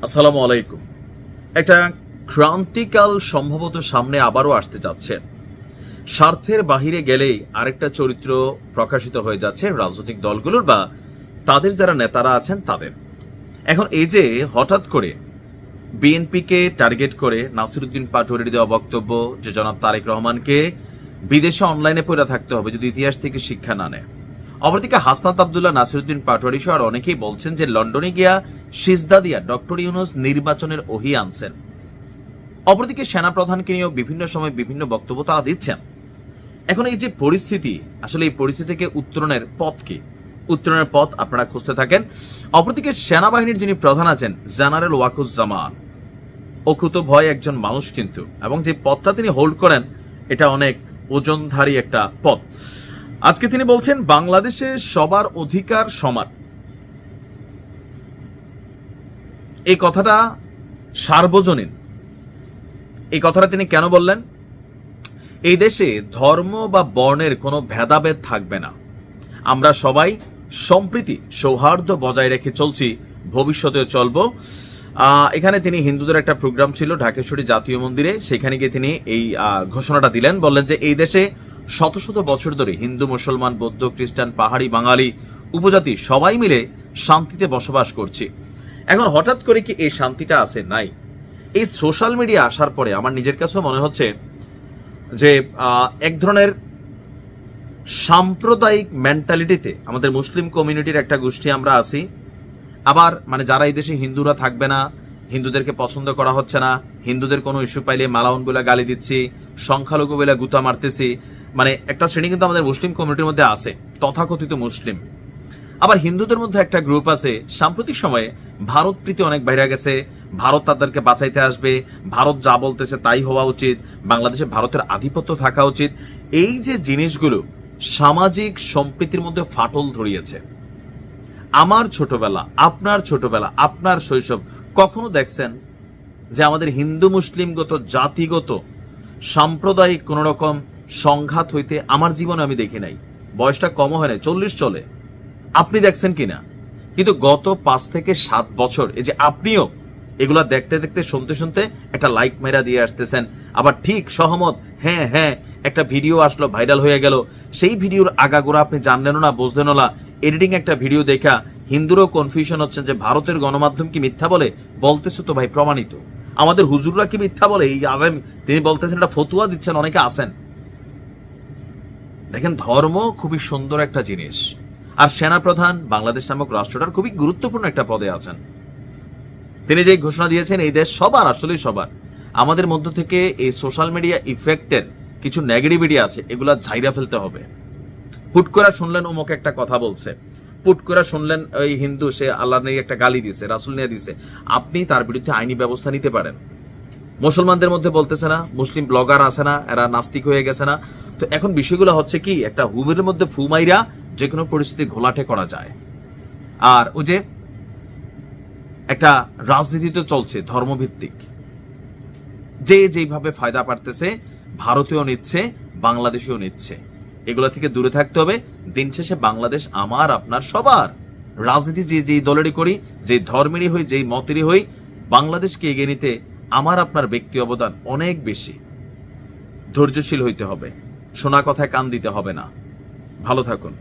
আসসালামু আলাইকুম। একটা ক্রান্তিকাল সম্ভবত সামনে আবারও আসতে যাচ্ছে। স্বার্থের বাহিরে গেলেই আরেকটা চরিত্র প্রকাশিত হয়ে যাচ্ছে রাজনৈতিক দলগুলোর বা তাদের যারা নেতারা আছেন তাদের। এখন এই যে হঠাৎ করে বিএনপিকে টার্গেট করে নাসিরউদ্দিন পাটোয়ারির দেওয়া বক্তব্য যে জনাব তারেক রহমানকে বিদেশে অনলাইনে পড়ে থাকতে হবে যদি ইতিহাস থেকে শিক্ষা না নেয়। অপরদিকে হাসনাত আব্দুল্লাহ, নাসিরউদ্দিন পাটোয়ারি সহ আর অনেকেই বলছেন যে লন্ডনে গিয়া সিজদা দিয়া ডক্টর ইউনূস নির্বাচনের ওহি আনছেন। অপরদিকে সেনাপ্রধানকে নিয়েও বিভিন্ন সময় বিভিন্ন বক্তব্য তারা দিচ্ছেন। এখন এই যে পরিস্থিতি, আসলে এই পরিস্থিতি থেকে উত্তরণের পথ কি? উত্তরণের পথ আপনারা খুঁজতে থাকেন। অপরদিকে সেনাবাহিনীর যিনি প্রধান আছেন জেনারেল ওয়াকুজ্জামান, অকুত ভয় একজন মানুষ কিন্তু, এবং যে পদটা তিনি হোল্ড করেন এটা অনেক ওজনধারী একটা পদ। আজকে তিনি বলছেন বাংলাদেশে সবার অধিকার সমান। এই কথাটা সার্বজনীন। এই কথাটা তিনি কেন বললেন? এই দেশে ধর্ম বা বর্ণের কোনো ভেদাভেদ থাকবে না, আমরা সবাই সম্প্রীতি সৌহার্দ্য বজায় রেখে চলছি, ভবিষ্যতেও চলবো। এখানে তিনি হিন্দুদের একটা প্রোগ্রাম ছিল ঢাকেশ্বরী জাতীয় মন্দিরে, সেখানে গিয়ে তিনি এই ঘোষণাটা দিলেন। বললেন যে এই দেশে শত শত বছর ধরে হিন্দু, মুসলমান, বৌদ্ধ, খ্রিস্টান, পাহাড়ি, বাঙালি, উপজাতি সবাই মিলে শান্তিতে বসবাস করছি। এখন হঠাৎ করে কি এই শান্তিটা আছে? নাই। এই সোশ্যাল মিডিয়া আসার পরে আমার নিজের কাছেও মনে হচ্ছে যে এক ধরনের সাম্প্রদায়িক মেন্টালিটিতে আমাদের মুসলিম কমিউনিটির একটা গোষ্ঠী আমরা আছি। আবার যারা এই দেশে হিন্দুরা থাকবে না, হিন্দুদেরকে পছন্দ করা হচ্ছে না, হিন্দুদের কোনো ইস্যু পাইলে মালাউন বলে গালি দিচ্ছি, সংখ্যালঘু বলে গুতা মারতেছি, একটা শ্রেণী কিন্তু আমাদের মুসলিম কমিউনিটির মধ্যে আছে, তথাকথিত মুসলিম। আবার হিন্দুদের মধ্যে একটা গ্রুপ আছে সাম্প্রতিক সময়ে ভারত প্রীতি অনেক বাইরে গেছে, ভারত তাদেরকে বাঁচাইতে আসবে, ভারত যা বলতেছে তাই হওয়া উচিত, বাংলাদেশে ভারতের আধিপত্য থাকা উচিত। এই যে জিনিসগুলো সামাজিক সম্প্রীতির মধ্যে ফাটল ধরিয়েছে। আমার ছোটবেলা, আপনার ছোটবেলা, আপনার শৈশব কখনো দেখছেন যে আমাদের হিন্দু মুসলিমগত জাতিগত সাম্প্রদায়িক কোন রকম সংঘাত হইতে? আমার জীবনে আমি দেখি নাই। বয়সটা কম হয় না, 40 চলে। আপনি দেখছেন কিনা? কিন্তু গত 5 থেকে 7 বছর এই যে আপনিও এগুলা দেখতে দেখতে শুনতে শুনতে একটা লাইক মেরা দিয়ে আসতেছেন, আবার ঠিক সহমত, হ্যাঁ হ্যাঁ, একটা ভিডিও আসলো, ভাইরাল হয়ে গেল, সেই ভিডিওর আগাগোড়া আপনি জানলেনও না, বুঝলেনও না। এডিটিং একটা ভিডিও দেখা হিন্দুরও কনফিউশন হচ্ছেন যে ভারতের গণমাধ্যম কি মিথ্যা বলে? বলতেছে তো ভাই, প্রমাণিত। আমাদের হুজুররা কি মিথ্যা বলে? এই আলেম তিনি বলতেছেন, একটা ফতুয়া দিচ্ছেন, অনেকে আছেন। দেখেন, ধর্ম খুবই সুন্দর একটা জিনিস। আর সেনাপ্রধান বাংলাদেশ নামক রাষ্ট্রটার খুবই গুরুত্বপূর্ণ একটা পদে আছেন। তিনি যে ঘোষণা দিয়েছেন এই দেশ সবার, আসলে সবার। আমাদের মধ্য থেকে এই সোশ্যাল মিডিয়া ইফেক্টের কিছু নেগেটিভিটি আছে, এগুলা ঝাইরা ফেলতে হবে। হুট করে শুনলেন অমুক একটা কথা বলছে, পুট করে শুনলেন ওই হিন্দু সে আল্লাহ নিয়ে একটা গালি দিছে, রাসূল নিয়ে দিছে, আপনি তার বিরুদ্ধে আইনি ব্যবস্থা নিতে পারেন। মুসলমানদের মধ্যে বলতেছে না, মুসলিম ব্লগার আছে না, এরা নাস্তিক হয়ে গেছে না? তো এখন বিষয়গুলো হচ্ছে কি, একটা হুমের মধ্যে ফু মাইরা যে কোনো পরিস্থিতি ঘোলাটে করা যায়। আর ওই যে একটা রাজনীতি তো চলছে ধর্মভিত্তিক, যে যেইভাবে ফায়দা পারতেছে ভারতেও নিচ্ছে, বাংলাদেশেও নিচ্ছে। এগুলো থেকে দূরে থাকতে হবে। দিন শেষে বাংলাদেশ আমার, আপনার, সবার। রাজনীতি যে যেই দলেরই করি, যে ধর্মেরই হই, যেই মতেরই হই, বাংলাদেশকে এগিয়ে নিতে আমার আপনার ব্যক্তি অবদান অনেক বেশি। ধৈর্যশীল হইতে হবে, শোনা কথায় কান দিতে হবে না। ভালো থাকুন।